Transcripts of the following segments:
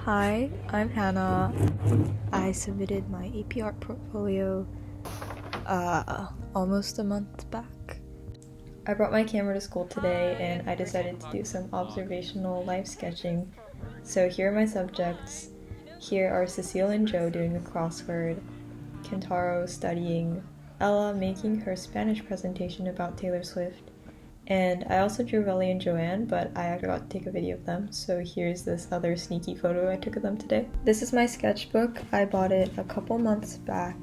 Hi, I'm Hannah. I submitted my AP art portfolio almost a month back. I brought my camera to school today and I decided to do some observational life sketching. So here are my subjects. Here are Cecile and Joe doing a crossword, Kentaro studying, Ella making her Spanish presentation about Taylor Swift, and I also drew Relly and Joanne, but I forgot to take a video of them, so here's this other sneaky photo I took of them today. This is my sketchbook. I bought it a couple months back.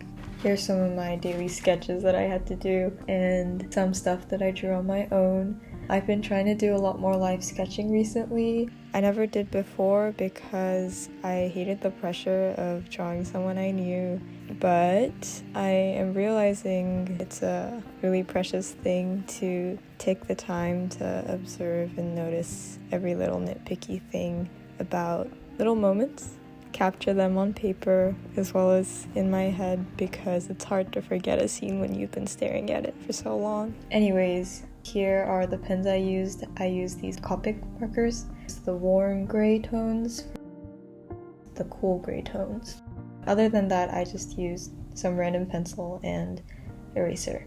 Here's some of my daily sketches that I had to do, and some stuff that I drew on my own. I've been trying to do a lot more live sketching recently. I never did before because I hated the pressure of drawing someone I knew, but I am realizing it's a really precious thing to take the time to observe and notice every little nitpicky thing about little moments, capture them on paper as well as in my head, because it's hard to forget a scene when you've been staring at it for so long. Anyways, here are the pens I used. I used these Copic markers, the warm gray tones, the cool gray tones. Other than that, I just used some random pencil and eraser.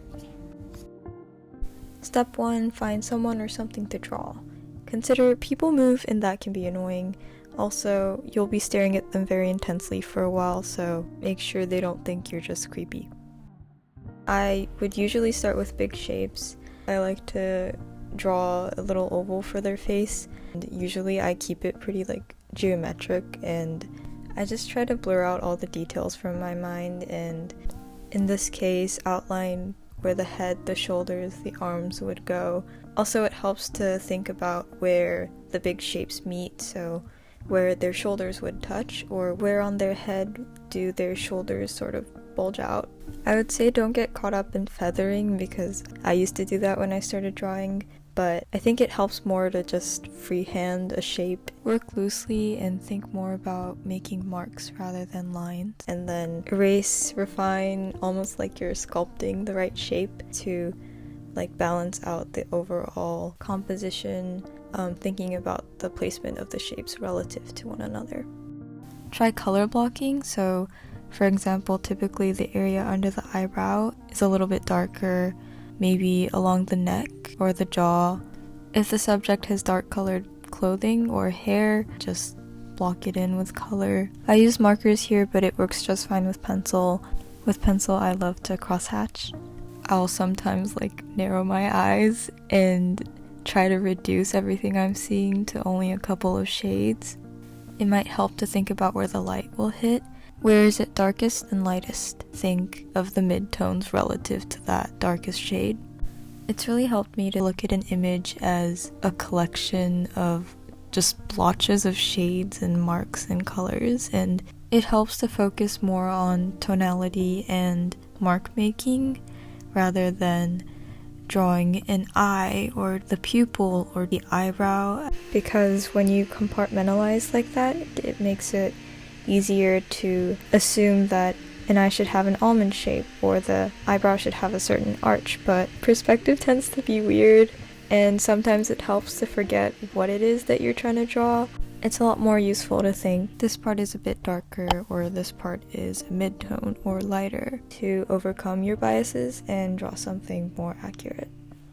Step 1, find someone or something to draw. Consider people move and that can be annoying. Also, you'll be staring at them very intensely for a while, so make sure they don't think you're just creepy. I would usually start with big shapes. I like to draw a little oval for their face, and usually I keep it pretty geometric, and I just try to blur out all the details from my mind, and in this case outline where the head, the shoulders, the arms would go. Also, it helps to think about where the big shapes meet, so where their shoulders would touch, or where on their head do their shoulders sort of bulge out. I would say don't get caught up in feathering, because I used to do that when I started drawing, but I think it helps more to just freehand a shape. Work loosely and think more about making marks rather than lines, and then erase, refine, almost like you're sculpting the right shape to balance out the overall composition, thinking about the placement of the shapes relative to one another. Try color blocking, so for example, typically the area under the eyebrow is a little bit darker, maybe along the neck or the jaw. If the subject has dark colored clothing or hair, just block it in with color. I use markers here, but it works just fine with pencil. With pencil, I love to crosshatch. I'll sometimes narrow my eyes and try to reduce everything I'm seeing to only a couple of shades. It might help to think about where the light will hit. Where is it darkest and lightest? Think of the mid-tones relative to that darkest shade. It's really helped me to look at an image as a collection of just blotches of shades and marks and colors, and it helps to focus more on tonality and mark making rather than drawing an eye or the pupil or the eyebrow, because when you compartmentalize like that, it makes it easier to assume that an eye should have an almond shape or the eyebrow should have a certain arch, but perspective tends to be weird, and sometimes it helps to forget what it is that you're trying to draw. It's a lot more useful to think this part is a bit darker or this part is a mid-tone or lighter to overcome your biases and draw something more accurate.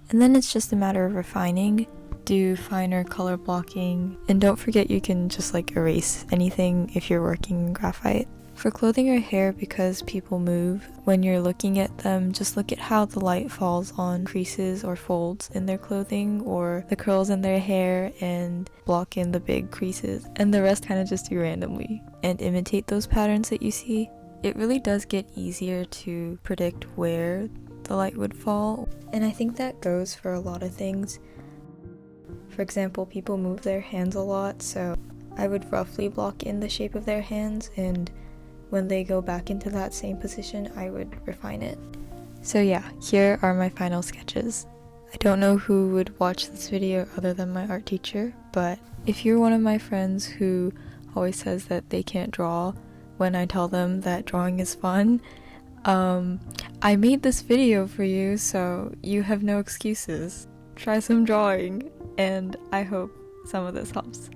And then it's just a matter of refining. Do finer color blocking, and don't forget you can just erase anything if you're working in graphite. For clothing or hair, because people move, when you're looking at them, just look at how the light falls on creases or folds in their clothing or the curls in their hair and block in the big creases, and the rest kind of just do randomly and imitate those patterns that you see. It really does get easier to predict where the light would fall, and I think that goes for a lot of things. For example, people move their hands a lot, so I would roughly block in the shape of their hands, and when they go back into that same position, I would refine it. So yeah, here are my final sketches. I don't know who would watch this video other than my art teacher, but if you're one of my friends who always says that they can't draw when I tell them that drawing is fun, I made this video for you, so you have no excuses. Try some drawing, and I hope some of this helps.